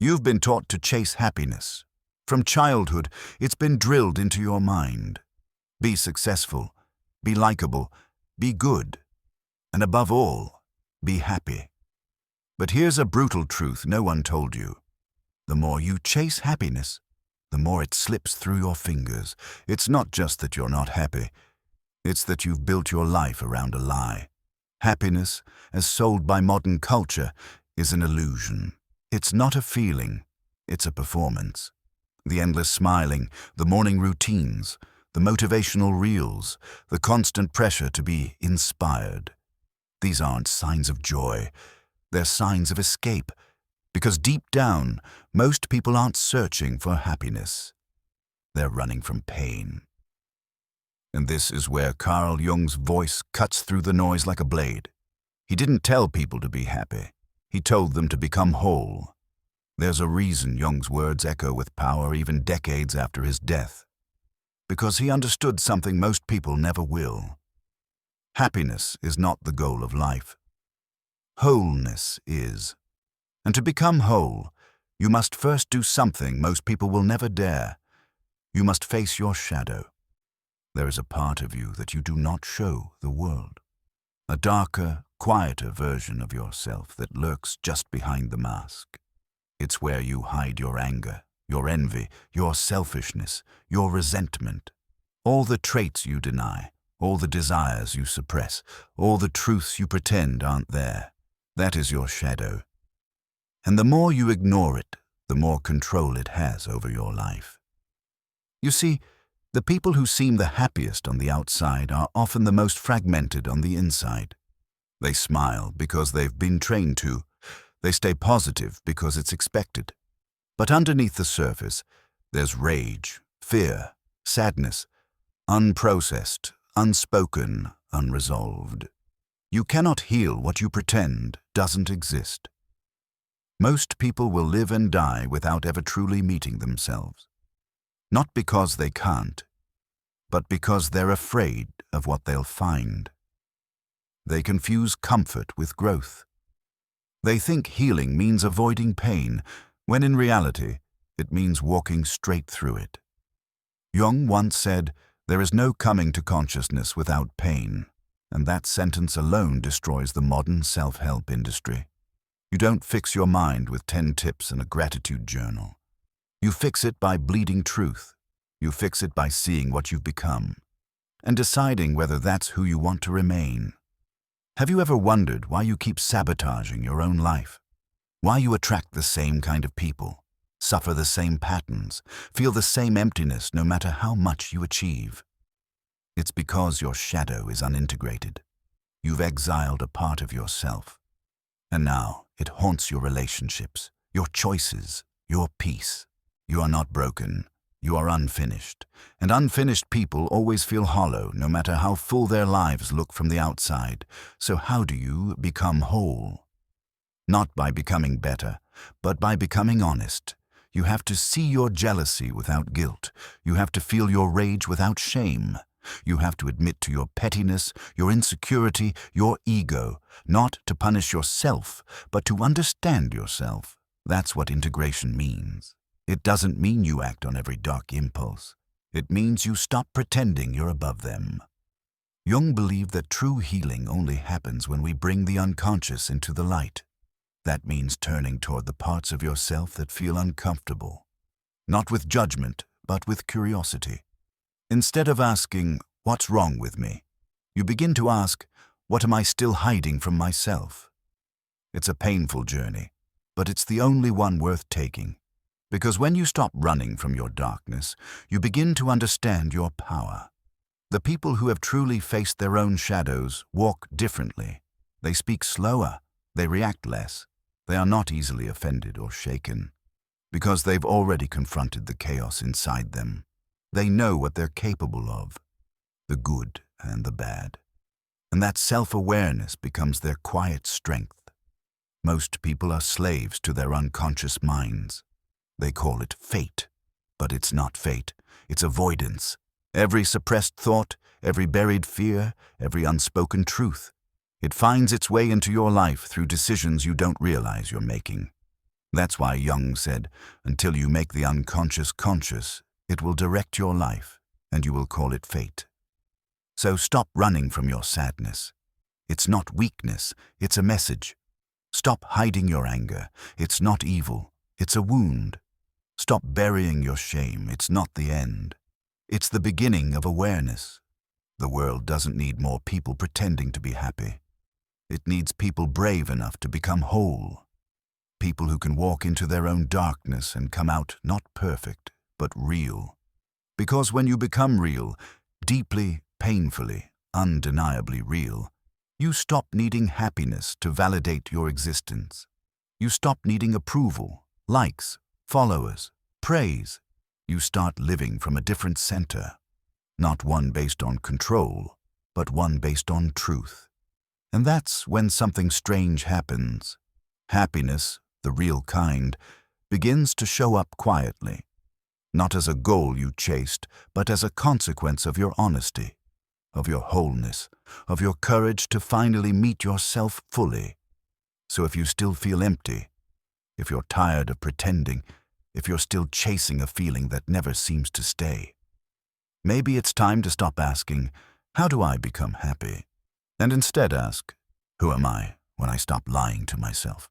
You've been taught to chase happiness. From childhood, it's been drilled into your mind. Be successful, be likable, be good, and above all, be happy. But here's a brutal truth no one told you. The more you chase happiness, the more it slips through your fingers. It's not just that you're not happy, it's that you've built your life around a lie. Happiness, as sold by modern culture, is an illusion. It's not a feeling, it's a performance. The endless smiling, the morning routines, the motivational reels, the constant pressure to be inspired. These aren't signs of joy, they're signs of escape, because deep down, most people aren't searching for happiness. They're running from pain. And this is where Carl Jung's voice cuts through the noise like a blade. He didn't tell people to be happy. He told them to become whole. There's a reason Jung's words echo with power even decades after his death. Because he understood something most people never will. Happiness is not the goal of life. Wholeness is. And to become whole, you must first do something most people will never dare. You must face your shadow. There is a part of you that you do not show the world. A darker, quieter version of yourself that lurks just behind the mask. It's where you hide your anger, your envy, your selfishness, your resentment. All the traits you deny, all the desires you suppress, all the truths you pretend aren't there. That is your shadow. And the more you ignore it, the more control it has over your life. You see, the people who seem the happiest on the outside are often the most fragmented on the inside. They smile because they've been trained to. They stay positive because it's expected. But underneath the surface, there's rage, fear, sadness, unprocessed, unspoken, unresolved. You cannot heal what you pretend doesn't exist. Most people will live and die without ever truly meeting themselves. Not because they can't, but because they're afraid of what they'll find. They confuse comfort with growth. They think healing means avoiding pain, when in reality, it means walking straight through it. Jung once said, "There is no coming to consciousness without pain," and that sentence alone destroys the modern self-help industry. You don't fix your mind with 10 tips and a gratitude journal. You fix it by bleeding truth. You fix it by seeing what you've become, and deciding whether that's who you want to remain. Have you ever wondered why you keep sabotaging your own life? Why you attract the same kind of people, suffer the same patterns, feel the same emptiness no matter how much you achieve? It's because your shadow is unintegrated. You've exiled a part of yourself. And now it haunts your relationships, your choices, your peace. You are not broken. You are unfinished. And unfinished people always feel hollow, no matter how full their lives look from the outside. So how do you become whole? Not by becoming better, but by becoming honest. You have to see your jealousy without guilt. You have to feel your rage without shame. You have to admit to your pettiness, your insecurity, your ego, not to punish yourself, but to understand yourself. That's what integration means. It doesn't mean you act on every dark impulse. It means you stop pretending you're above them. Jung believed that true healing only happens when we bring the unconscious into the light. That means turning toward the parts of yourself that feel uncomfortable. Not with judgment, but with curiosity. Instead of asking, "What's wrong with me?" you begin to ask, "What am I still hiding from myself?" It's a painful journey, but it's the only one worth taking. Because when you stop running from your darkness, you begin to understand your power. The people who have truly faced their own shadows walk differently. They speak slower. They react less. They are not easily offended or shaken. Because they've already confronted the chaos inside them. They know what they're capable of, the good and the bad. And that self-awareness becomes their quiet strength. Most people are slaves to their unconscious minds. They call it fate, but it's not fate. It's avoidance. Every suppressed thought, every buried fear, every unspoken truth. It finds its way into your life through decisions you don't realize you're making. That's why Jung said, until you make the unconscious conscious, it will direct your life, and you will call it fate. So stop running from your sadness. It's not weakness, it's a message. Stop hiding your anger. It's not evil, it's a wound. Stop burying your shame. It's not the end. It's the beginning of awareness. The world doesn't need more people pretending to be happy. It needs people brave enough to become whole. People who can walk into their own darkness and come out not perfect, but real. Because when you become real, deeply, painfully, undeniably real, you stop needing happiness to validate your existence. You stop needing approval, likes, followers, praise. You start living from a different center, not one based on control, but one based on truth. And that's when something strange happens. Happiness, the real kind, begins to show up quietly, not as a goal you chased, but as a consequence of your honesty, of your wholeness, of your courage to finally meet yourself fully. So if you still feel empty, if you're tired of pretending, if you're still chasing a feeling that never seems to stay, maybe it's time to stop asking, how do I become happy? And instead ask, who am I when I stop lying to myself?